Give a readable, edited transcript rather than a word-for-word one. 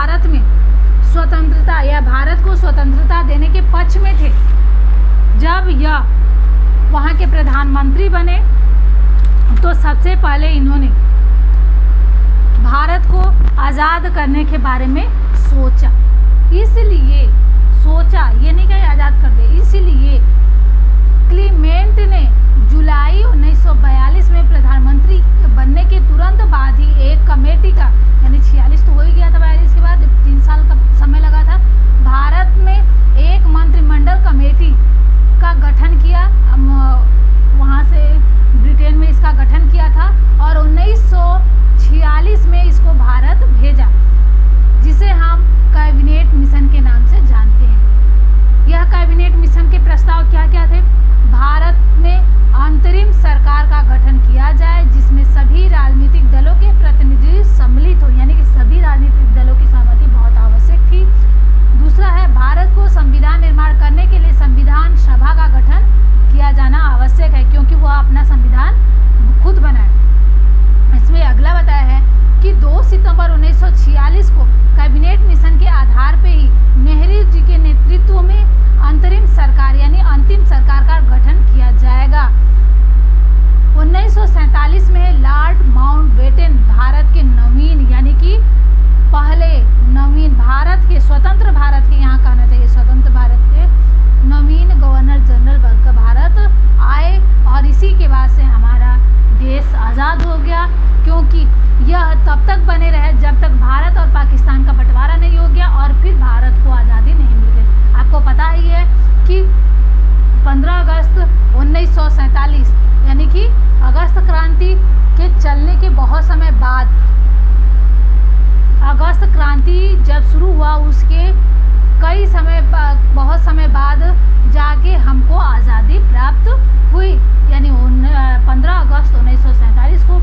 भारत में स्वतंत्रता या भारत को स्वतंत्रता देने के पक्ष में थे। जब यह वहाँ के प्रधानमंत्री बने तो सबसे पहले इन्होंने भारत को आज़ाद करने के बारे में सोचा। इसलिए सोचा, ये नहीं कहे आज़ाद कर दे, इसलिए क्लीमेंट ने जुलाई 1942 में प्रधानमंत्री बनने के तुरंत बाद ही एक कमेटी का, यानी 46 तो हो ही गया था, 42 के बाद 3 साल का समय लगा था, भारत में एक मंत्रिमंडल कमेटी का गठन किया। वहाँ से ब्रिटेन में इसका गठन किया था और 1946 में इसको भारत भेजा, जिसे हम कैबिनेट मिशन के नाम से जानते हैं। यह कैबिनेट मिशन के प्रस्ताव क्या क्या थे? भारत में अंतरिम सरकार का गठन किया जाए जिसमें सभी राजनीतिक दलों के प्रतिनिधि सम्मिलित हो, यानी कि सभी राजनीतिक दलों की सहमति बहुत आवश्यक थी। दूसरा है, भारत को संविधान निर्माण करने के लिए संविधान सभा का गठन किया जाना आवश्यक है, क्योंकि वह अपना संविधान खुद बनाए। इसमें अगला बताया है कि 2 सितंबर 1946 को कैबिनेट मिशन के आधार पर ही नेहरू जी के नेतृत्व में अंतरिम सरकार यानी अंतिम सरकार का गठन किया जाएगा। 1947 में लॉर्ड माउंटबेटन भारत के नवीन, यानी कि पहले नवीन भारत के, स्वतंत्र भारत के, यहाँ कहना चाहिए स्वतंत्र भारत के नवीन गवर्नर जनरल बनकर भारत आए और इसी के बाद से हमारा देश आज़ाद हो गया, क्योंकि यह तब तक बने रहे जब तक भारत और पाकिस्तान का बंटवारा नहीं हो गया और फिर भारत को आज़ादी नहीं मिल गई। आपको पता ही है कि 15 अगस्त 1947 यानी कि अगस्त क्रांति के चलने के बहुत समय बाद, अगस्त क्रांति जब शुरू हुआ उसके बहुत समय बाद जाके हमको आज़ादी प्राप्त हुई, यानी 15 अगस्त 1947 को